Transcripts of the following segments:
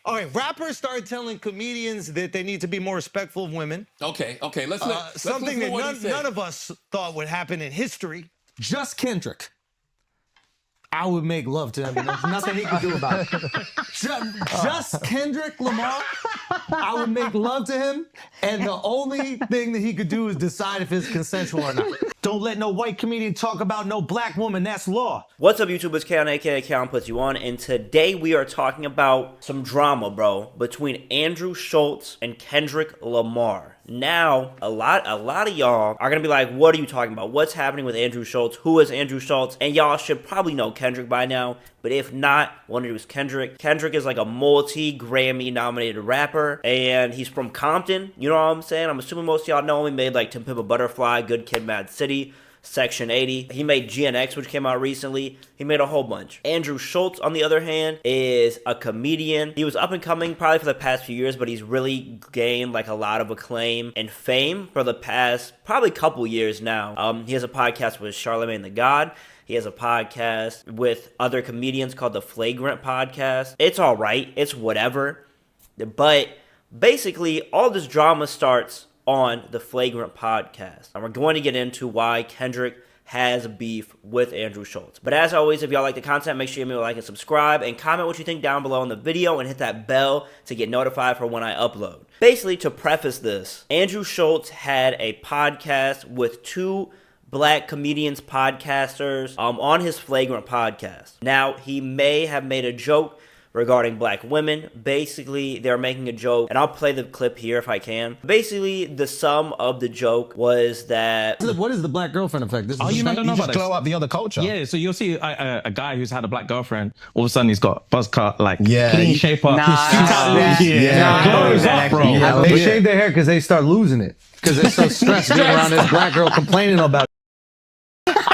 All right, rappers started telling comedians that they need to be more respectful of women. Okay. Let's something listen to what that he said. none of us thought would happen in history. Just Kendrick. I would make love to him, and there's nothing he could do about it. Just Kendrick Lamar, I would make love to him, and the only thing that he could do is decide if it's consensual or not. Don't let no white comedian talk about no black woman, that's law. What's up, YouTube? It's Keon, aka Keon Puts You On, and today we are talking about some drama, bro, between Andrew Schulz and Kendrick Lamar. Now, a lot of y'all are gonna be like, what are you talking about? What's happening with Andrew Schulz? Who is Andrew Schulz? And y'all should probably know Kendrick by now, but if not, want to introduce Kendrick. Kendrick is like a multi-Grammy nominated rapper, and he's from Compton, you know what I'm saying? I'm assuming most of y'all know him. He made like To Pimp a Butterfly, Good Kid, Mad City, Section 80. He made GNX, which came out recently. He made a whole bunch. Andrew Schulz, on the other hand, is a comedian. He was up and coming probably for the past few years, but he's really gained like a lot of acclaim and fame for the past probably couple years now. He has a podcast with Charlamagne the God. He has a podcast with other comedians called the Flagrant Podcast. It's all right. It's whatever. But basically, all this drama starts on the Flagrant Podcast. And we're going to get into why Kendrick has beef with Andrew Schulz. But as always, if y'all like the content, make sure you give me a like and subscribe, and comment what you think down below in the video, and hit that bell to get notified for when I upload. Basically, to preface this, Andrew Schulz had a podcast with two black comedians, podcasters, on his Flagrant Podcast. Now, he may have made a joke regarding black women. Basically, they're making a joke, and I'll play the clip here if I can. Basically, the sum of the joke was that... What is the black girlfriend effect? This is you don't know about this? Glow up the other culture. Yeah, so you'll see a guy who's had a black girlfriend, all of a sudden he's got buzz cut, like Yeah. clean shape up. Glows up, bro. Yeah. They shave their hair because they start losing it. Because they're so stressed being around this black girl complaining about it.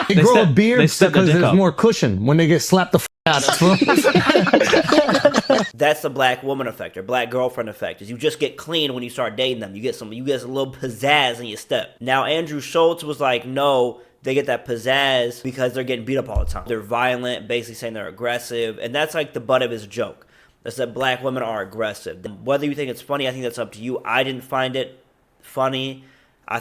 They grow a beard step the because dick there's up. more cushion when they get slapped the out of. That's the black woman effect, or black girlfriend effect, is you just get clean when you start dating them. You get a little pizzazz in your step. Now, Andrew Schulz was like, no, they get that pizzazz because they're getting beat up all the time. They're violent, basically saying they're aggressive, and that's like the butt of his joke. That's that black women are aggressive. Whether you think it's funny, I think that's up to you. I didn't find it funny. I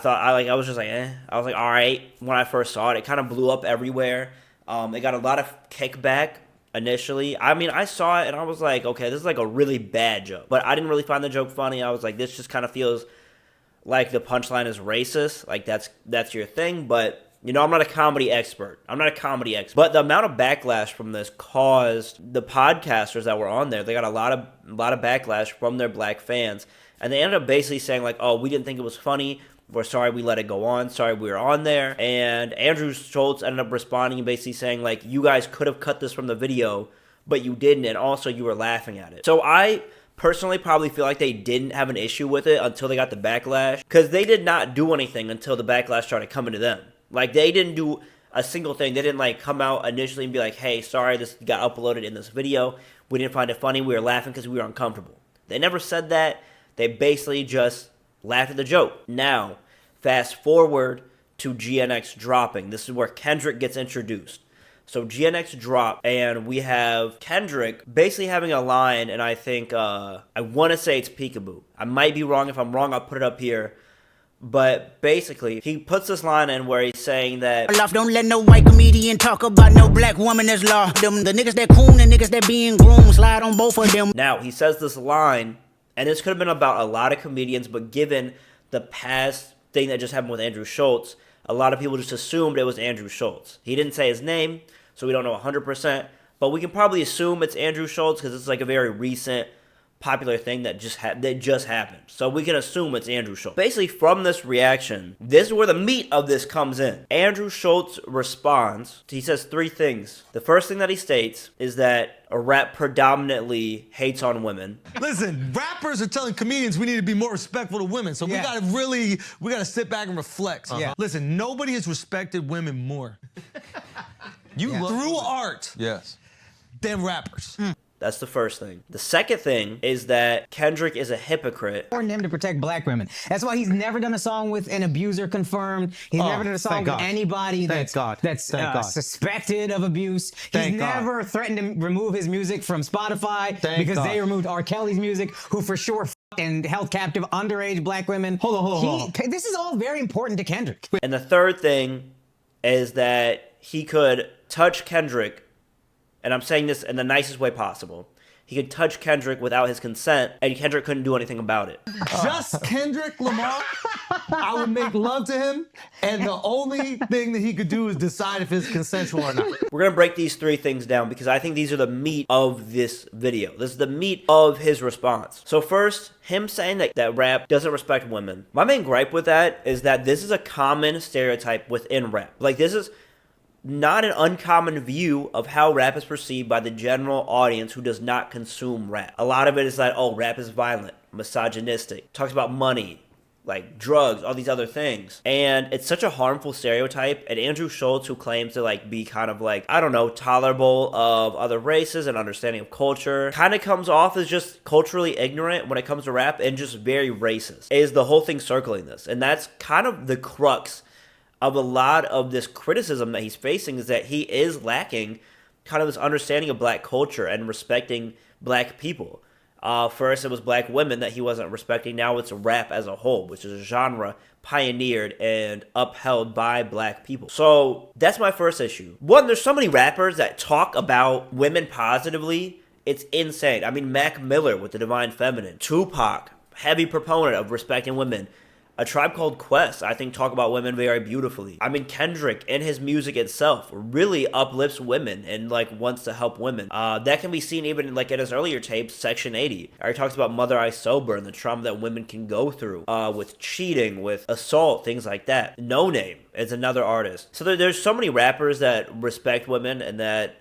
was just like, eh. I was like, all right. When I first saw it, it kind of blew up everywhere. It got a lot of kickback initially. I mean, I saw it and I was like, okay, this is like a really bad joke. But I didn't really find the joke funny. I was like, this just kind of feels like the punchline is racist. Like that's your thing. But you know, I'm not a comedy expert. But the amount of backlash from this caused the podcasters that were on there. They got a lot of backlash from their black fans, and they ended up basically saying like, oh, we didn't think it was funny. We're sorry we let it go on. Sorry we were on there. And Andrew Schulz ended up responding and basically saying, like, you guys could have cut this from the video, but you didn't, and also you were laughing at it. So I personally probably feel like they didn't have an issue with it until they got the backlash, because they did not do anything until the backlash started coming to them. Like, they didn't do a single thing. They didn't, like, come out initially and be like, hey, sorry, this got uploaded in this video. We didn't find it funny. We were laughing because we were uncomfortable. They never said that. They basically just laughed at the joke. Now, fast forward to GNX dropping. This is where Kendrick gets introduced. So GNX dropped, and we have Kendrick basically having a line, and I think, I want to say it's peekaboo. I might be wrong. If I'm wrong, I'll put it up here. But basically, he puts this line in where he's saying that, don't let no white comedian talk about no black woman that's law. Them the niggas that coon and niggas that being groomed, slide on both of them. Now, he says this line, and this could have been about a lot of comedians, but given the past thing that just happened with Andrew Schulz, a lot of people just assumed it was Andrew Schulz. He didn't say his name, so we don't know 100%, but we can probably assume it's Andrew Schulz because it's like a very recent, popular thing that just happened. So we can assume it's Andrew Schulz. Basically, from this reaction, this is where the meat of this comes in. Andrew Schulz responds. He says three things. The first thing that he states is that a rap predominantly hates on women. Listen, rappers are telling comedians we need to be more respectful to women. So we gotta sit back and reflect. Listen, nobody has respected women more through art Yes. than rappers. That's the first thing. The second thing is that Kendrick is a hypocrite. Important him to protect black women. That's why he's never done a song with an abuser confirmed. He's never done a song with anybody that's suspected of abuse. He's never threatened to remove his music from Spotify because they removed R. Kelly's music, who for sure and held captive underage black women. Hold on. This is all very important to Kendrick. And the third thing is that he could touch Kendrick, and I'm saying this in the nicest way possible. He could touch Kendrick without his consent, and Kendrick couldn't do anything about it. Just Kendrick Lamar, I would make love to him, and the only thing that he could do is decide if it's consensual or not. We're going to break these three things down because I think these are the meat of this video. This is the meat of his response. So first, him saying that rap doesn't respect women. My main gripe with that is that this is a common stereotype within rap. Like, this is not an uncommon view of how rap is perceived by the general audience who does not consume rap. A lot of it is like, oh, rap is violent, misogynistic, talks about money, like drugs, all these other things. And it's such a harmful stereotype. And Andrew Schulz, who claims to like be kind of like, I don't know, tolerable of other races and understanding of culture, kind of comes off as just culturally ignorant when it comes to rap and just very racist, is the whole thing circling this. And that's kind of the crux of a lot of this criticism that he's facing, is that he is lacking kind of this understanding of black culture and respecting black people. First, it was black women that he wasn't respecting. Now it's rap as a whole, which is a genre pioneered and upheld by black people. So that's my first issue. One, there's so many rappers that talk about women positively. It's insane. I mean, Mac Miller with The Divine Feminine. Tupac, heavy proponent of respecting women. A Tribe Called Quest, I think, talk about women very beautifully. I mean, Kendrick in his music itself really uplifts women and like wants to help women. That can be seen even like in his earlier tapes, Section 80. He talks about Mother I Sober and the trauma that women can go through with cheating, with assault, things like that. No Name is another artist. So there's so many rappers that respect women and that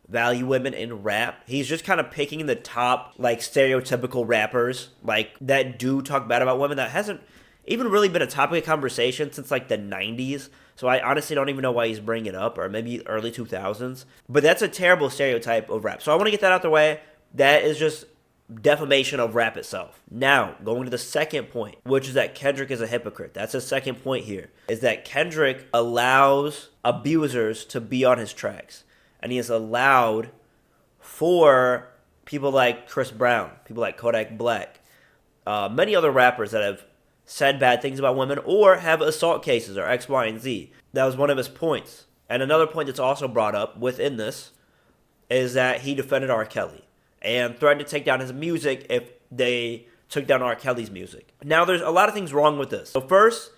value women in rap. He's just kind of picking the top like stereotypical rappers like that do talk bad about women that hasn't even really been a topic of conversation since like the 90s. So I honestly don't even know why he's bringing it up, or maybe early 2000s. But that's a terrible stereotype of rap. So I want to get that out the way. That is just defamation of rap itself. Now, going to the second point, which is that Kendrick is a hypocrite. That's the second point here, is that Kendrick allows abusers to be on his tracks. And he has allowed for people like Chris Brown, people like Kodak Black, many other rappers that have said bad things about women or have assault cases or X, Y, and Z. That was one of his points. And another point that's also brought up within this is that he defended R. Kelly and threatened to take down his music if they took down R. Kelly's music. Now, there's a lot of things wrong with this. So first,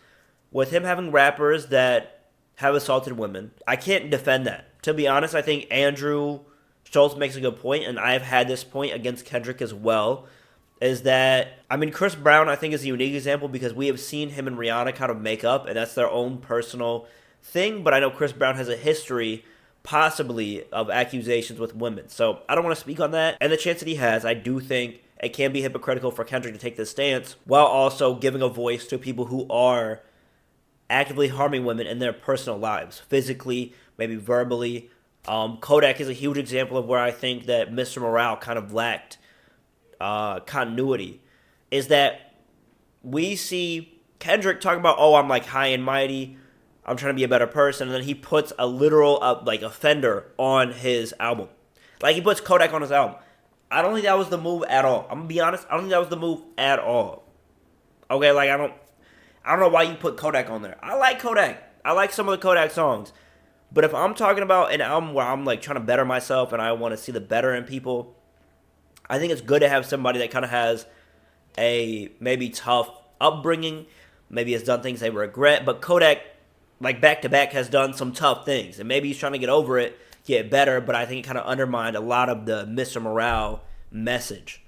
with him having rappers that have assaulted women, I can't defend that. To be honest, I think Andrew Schulz makes a good point, and I've had this point against Kendrick as well, is that, I mean, Chris Brown, I think, is a unique example because we have seen him and Rihanna kind of make up, and that's their own personal thing. But I know Chris Brown has a history, possibly, of accusations with women. So I don't want to speak on that. And the chance that he has, I do think it can be hypocritical for Kendrick to take this stance while also giving a voice to people who are actively harming women in their personal lives, physically, maybe verbally. Kodak is a huge example of where I think that Mr. Morale kind of lacked continuity, is that we see Kendrick talking about, oh, I'm like high and mighty, I'm trying to be a better person, and then he puts a literal like offender on his album. Like, he puts Kodak on his album. I don't think that was the move at all. I'm gonna be honest, I don't think that was the move at all. Okay, like I don't know why you put Kodak on there. I like Kodak. I like some of the Kodak songs. But if I'm talking about an album where I'm like trying to better myself and I want to see the better in people, I think it's good to have somebody that kind of has a maybe tough upbringing, maybe has done things they regret, but Kodak, like back to back, has done some tough things, and maybe he's trying to get over it, get better, but I think it kind of undermined a lot of the Mr. Morale message.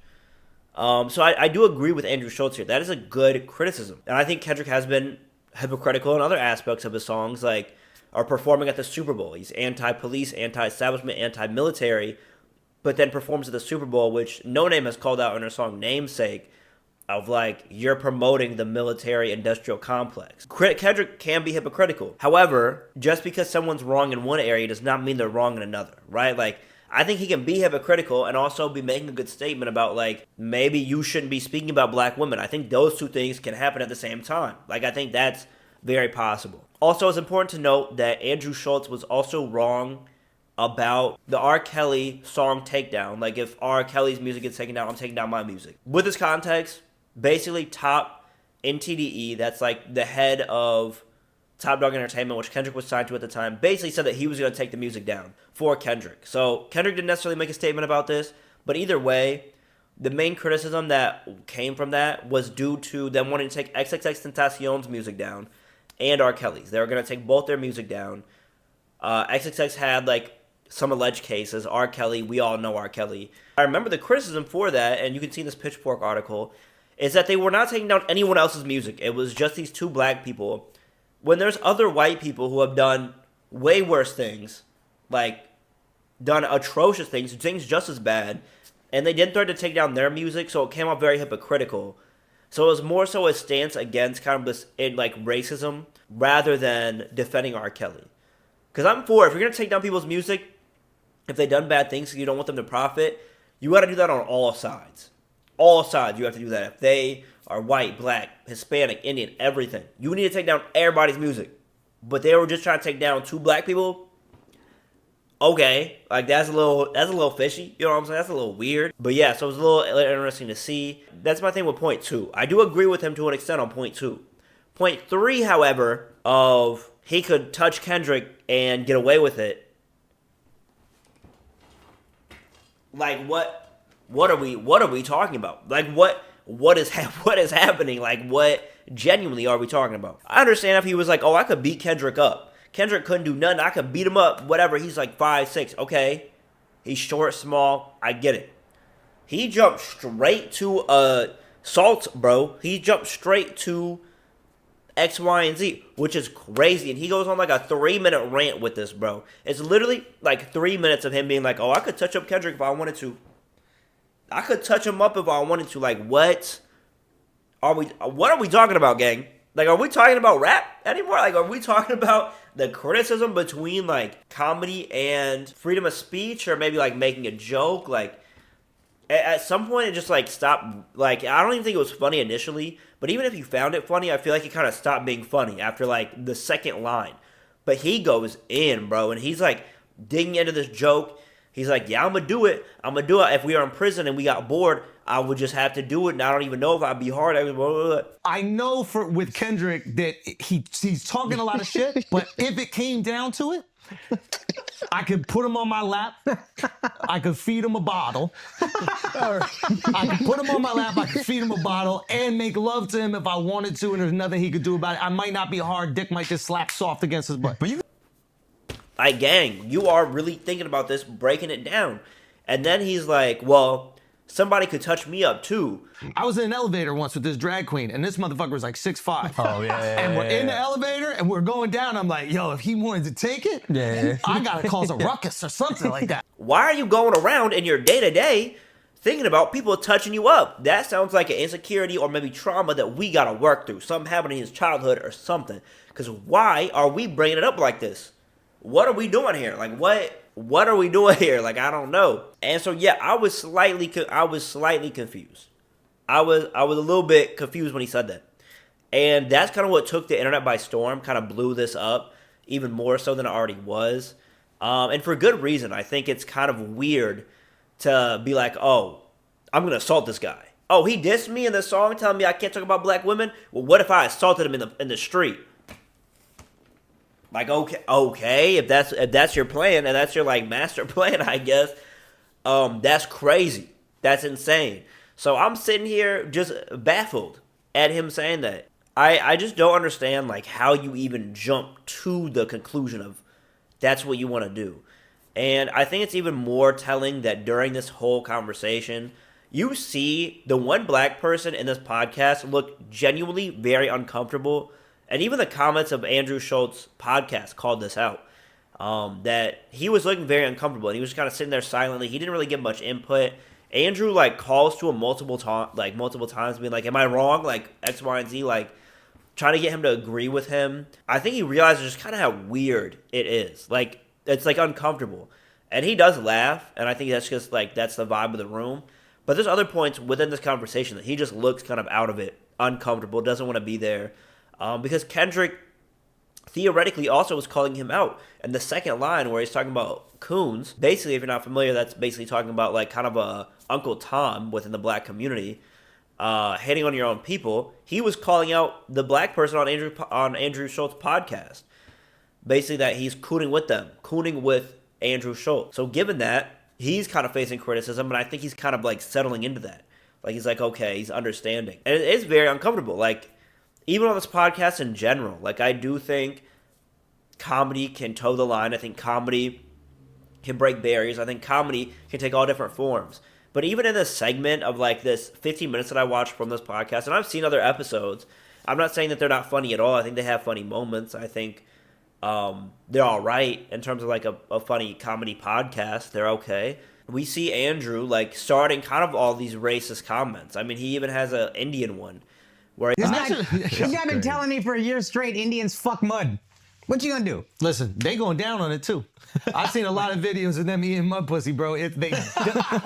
So I do agree with Andrew Schulz here. That is a good criticism. And I think Kendrick has been hypocritical in other aspects of his songs, like are performing at the Super Bowl. He's anti-police, anti-establishment, anti-military, but then performs at the Super Bowl, which No Name has called out in her song Namesake, of like, you're promoting the military-industrial complex. Kendrick can be hypocritical. However, just because someone's wrong in one area does not mean they're wrong in another, right? Like, I think he can be hypocritical and also be making a good statement about, like, maybe you shouldn't be speaking about black women. I think those two things can happen at the same time. Like, I think that's very possible. Also, it's important to note that Andrew Schulz was also wrong about the R. Kelly song takedown. Like, if R. Kelly's music gets taken down, I'm taking down my music. With this context, basically Top NTDE, that's like the head of Top Dog Entertainment, which Kendrick was signed to at the time, basically said that he was going to take the music down for Kendrick. So Kendrick didn't necessarily make a statement about this, but either way, the main criticism that came from that was due to them wanting to take XXXTentacion's music down and R. Kelly's. They were going to take both their music down. XXX had like some alleged cases. R. Kelly, we all know R. Kelly. I remember the criticism for that, and you can see in this Pitchfork article, is that they were not taking down anyone else's music. It was just these two black people. When there's other white people who have done way worse things, like done atrocious things just as bad, and they didn't threaten to take down their music, so it came off very hypocritical. So it was more so a stance against kind of this like racism rather than defending R. Kelly. Because I'm for, if you're going to take down people's music, if they've done bad things and you don't want them to profit, you got to do that on all sides. All sides you have to do that. If they are white, black, Hispanic, Indian, everything, you need to take down everybody's music. But they were just trying to take down two black people. Okay, like that's a little fishy. You know what I'm saying? That's a little weird. But yeah, so it was a little interesting to see. That's my thing with point 2. I do agree with him to an extent on point 2. Point 3, however, of he could touch Kendrick and get away with it. Like what are we talking about? Like what is happening? Like what genuinely are we talking about? I understand if he was like, oh, I could beat Kendrick up. Kendrick couldn't do nothing. I could beat him up, whatever. He's like 5'6". Okay. He's short, small. I get it. He jumped straight to assault, bro. He jumped straight to X, Y, and Z, which is crazy. And he goes on like a 3-minute rant with this, bro. It's literally like 3 minutes of him being like, oh, I could touch up Kendrick if I wanted to. I could touch him up if I wanted to. Like, what are we talking about, gang? Like, are we talking about rap anymore? Like, are we talking about the criticism between, like, comedy and freedom of speech, or maybe, like, making a joke? Like, at some point, it just, like, stopped. Like, I don't even think it was funny initially, but even if you found it funny, I feel like it kind of stopped being funny after, like, the second line. But he goes in, bro, and he's, like, digging into this joke. He's like, yeah, I'm going to do it. I'm going to do it. If we are in prison and we got bored, I would just have to do it, and I don't even know if I'd be hard. I know with Kendrick that he's talking a lot of shit, but if it came down to it, I could put him on my lap. I could feed him a bottle. I could put him on my lap. I could feed him a bottle and make love to him if I wanted to, and there's nothing he could do about it. I might not be hard. Dick might just slap soft against his butt. Like, gang, you are really thinking about this, breaking it down. And then he's like, well, somebody could touch me up too. I was in an elevator once with this drag queen, and this motherfucker was like 6'5". Oh, yeah. And we're in the elevator, and we're going down. I'm like, yo, if he wanted to take it, I gotta cause a ruckus or something like that. Why are you going around in your day-to-day thinking about people touching you up? That sounds like an insecurity or maybe trauma that we gotta work through. Something happened in his childhood or something. Because why are we bringing it up like this? What are we doing here? Like, what are we doing here? Like, I don't know. And so, yeah, I was slightly confused. I was a little bit confused when he said that. And that's kind of what took the internet by storm, kind of blew this up even more so than it already was. And for good reason. I think it's kind of weird to be like, oh, I'm going to assault this guy. Oh, he dissed me in the song telling me I can't talk about black women? Well, what if I assaulted him in the street? Like, okay, if that's your plan and that's your like master plan, I guess, that's crazy. That's insane. So I'm sitting here just baffled at him saying that. I just don't understand like how you even jump to the conclusion of that's what you want to do. And I think it's even more telling that during this whole conversation, you see the one black person in this podcast look genuinely very uncomfortable. And even the comments of Andrew Schultz's podcast called this out, that he was looking very uncomfortable. And he was just kind of sitting there silently. He didn't really give much input. Andrew, like, calls to him multiple times, being like, am I wrong? Like, X, Y, and Z, like, trying to get him to agree with him. I think he realizes just kind of how weird it is. Like, it's, like, uncomfortable. And he does laugh, and I think that's just like that's the vibe of the room. But there's other points within this conversation that he just looks kind of out of it, uncomfortable, doesn't want to be there. Because Kendrick theoretically also was calling him out. And the second line where he's talking about coons, basically, if you're not familiar, that's basically talking about like kind of a Uncle Tom within the black community, hating on your own people. He was calling out the black person on Andrew Schultz's podcast. Basically that he's cooning with Andrew Schulz. So given that, he's kind of facing criticism, and I think he's kind of like settling into that. Like he's like, okay, he's understanding. And it is very uncomfortable. Like, even on this podcast in general, like I do think comedy can toe the line. I think comedy can break barriers. I think comedy can take all different forms. But even in this segment of like this 15 minutes that I watched from this podcast, and I've seen other episodes, I'm not saying that they're not funny at all. I think they have funny moments. I think they're all right in terms of like a funny comedy podcast. They're okay. We see Andrew like starting kind of all these racist comments. I mean, he even has an Indian one where this guy been telling me for a year straight Indians fuck mud. What you gonna do? Listen, they going down on it too. I've seen a lot of videos of them eating mud pussy, bro. They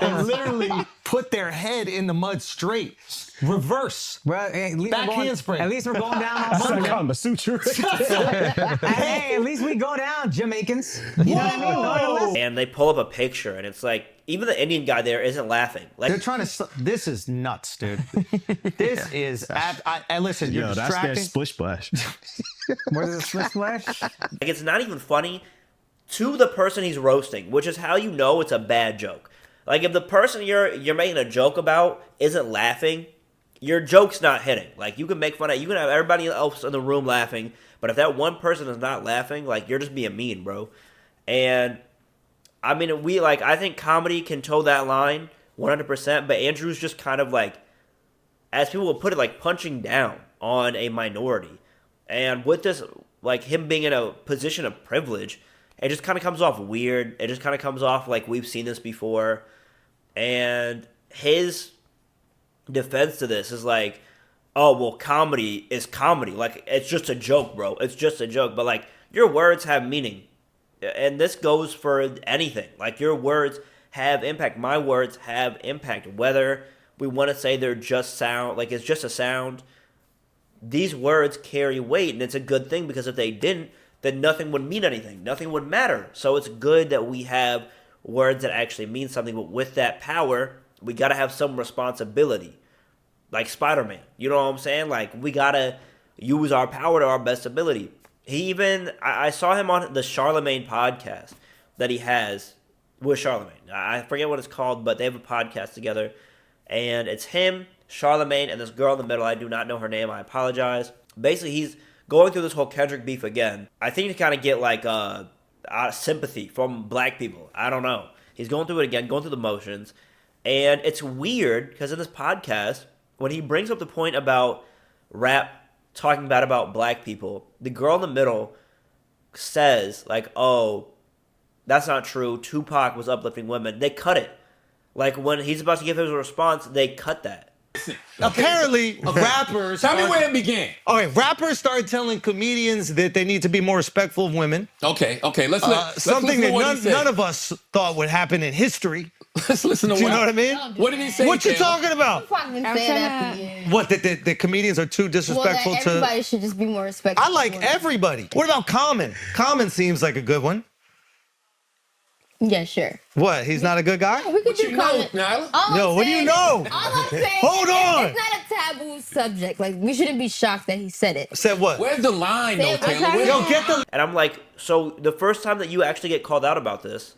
literally put their head in the mud straight, reverse, back handspring. At least we're going down on Sunday. Kama Sutra. Hey, at least we go down, Jamaicans. You know what I mean? And they pull up a picture, and it's like even the Indian guy there isn't laughing. Like they're trying to. This is nuts, dude. This is. Listen, you're distracting. That's their splish splash. Where's the splish splash? Like it's not even funny to the person he's roasting, which is how you know it's a bad joke. Like if the person you're making a joke about isn't laughing, your joke's not hitting. Like you can make fun of, you can have everybody else in the room laughing, but if that one person is not laughing, like you're just being mean, bro. And I mean, I think comedy can toe that line 100%, but Andrew's just kind of like, as people will put it, like punching down on a minority. And with this, like him being in a position of privilege, it just kind of comes off weird. It just kind of comes off like we've seen this before. And his defense to this is like, oh, well, comedy is comedy. Like, it's just a joke, bro. It's just a joke. But, like, your words have meaning. And this goes for anything. Like, your words have impact. My words have impact. Whether we want to say they're just sound, like, it's just a sound, these words carry weight. And it's a good thing because if they didn't, then nothing would mean anything. Nothing would matter. So it's good that we have words that actually mean something. But with that power, we got to have some responsibility. Like Spider-Man. You know what I'm saying? Like, we got to use our power to our best ability. I saw him on the Charlemagne podcast that he has with Charlemagne. I forget what it's called, but they have a podcast together. And it's him, Charlemagne, and this girl in the middle. I do not know her name. I apologize. Basically, he's going through this whole Kendrick beef again. I think to kind of get, like, sympathy from black people. I don't know. He's going through it again, going through the motions. And it's weird because in this podcast, when he brings up the point about rap talking bad about black people, the girl in the middle says, like, oh, that's not true. Tupac was uplifting women. They cut it. Like, when he's about to give his response, they cut that. Apparently, rappers... Tell me where it began. Okay, rappers started telling comedians that they need to be more respectful of women. Okay. Something that none of us thought would happen in history. Let's listen to you know what I mean? What did he say? What you talking about? What, that the comedians are too disrespectful that everybody should just be more respectful. I like everybody. What about Common? Common seems like a good one. Yeah, sure. What? He's not a good guy? We could do Common. Yo, what do you know? All I'm saying Hold on. It's not a taboo subject. Like, we shouldn't be shocked that he said it. Said what? Where's the line, though, Taylor? Yo, get the... And I'm like, so the first time that you actually get called out about this,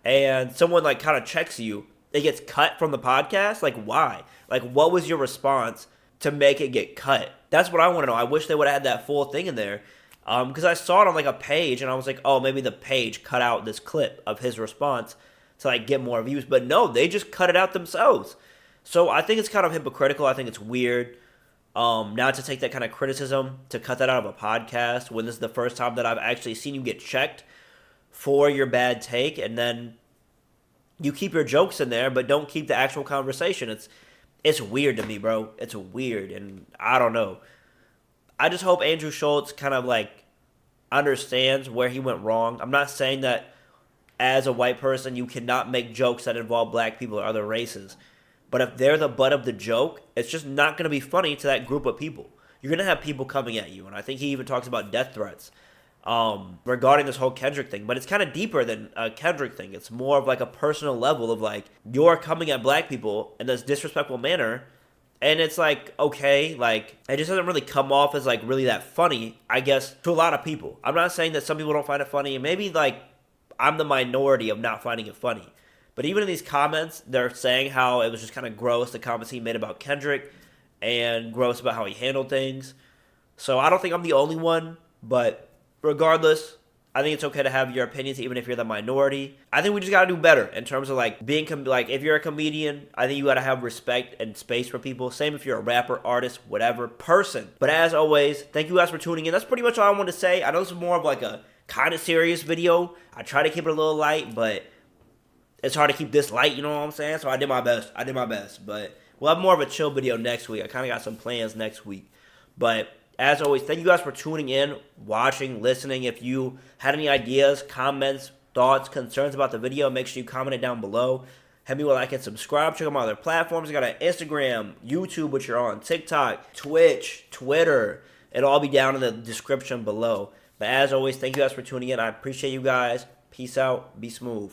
and someone, like, kind of checks you, it gets cut from the podcast? Like, why? Like, what was your response to make it get cut? That's what I want to know. I wish they would have had that full thing in there. Because I saw it on, like, a page, and I was like, oh, maybe the page cut out this clip of his response to, like, get more views. But no, they just cut it out themselves. So I think it's kind of hypocritical. I think it's weird not to take that kind of criticism, to cut that out of a podcast when this is the first time that I've actually seen you get checked for your bad take, and then you keep your jokes in there, but don't keep the actual conversation. It's weird to me, bro. It's weird, and I don't know. I just hope Andrew Schulz kind of, like, understands where he went wrong. I'm not saying that as a white person, you cannot make jokes that involve black people or other races. But if they're the butt of the joke, it's just not going to be funny to that group of people. You're going to have people coming at you. And I think he even talks about death threats regarding this whole Kendrick thing. But it's kind of deeper than a Kendrick thing. It's more of like a personal level of like, you're coming at black people in this disrespectful manner. And it's like, okay, like, it just doesn't really come off as like really that funny, I guess, to a lot of people. I'm not saying that some people don't find it funny. And maybe like I'm the minority of not finding it funny. But even in these comments, they're saying how it was just kind of gross, the comments he made about Kendrick, and gross about how he handled things. So I don't think I'm the only one, but regardless, I think it's okay to have your opinions, even if you're the minority. I think we just gotta do better in terms of like being like, if you're a comedian, I think you gotta have respect and space for people. Same if you're a rapper, artist, whatever person. But as always, thank you guys for tuning in. That's pretty much all I want to say. I know this is more of like a kind of serious video. I try to keep it a little light, but it's hard to keep this light, you know what I'm saying? So I did my best. But we'll have more of a chill video next week. I kind of got some plans next week. But as always, thank you guys for tuning in, watching, listening. If you had any ideas, comments, thoughts, concerns about the video, make sure you comment it down below. Hit me with a like and subscribe. Check out my other platforms. I got an Instagram, YouTube, which you're on, TikTok, Twitch, Twitter. It'll all be down in the description below. But as always, thank you guys for tuning in. I appreciate you guys. Peace out. Be smooth.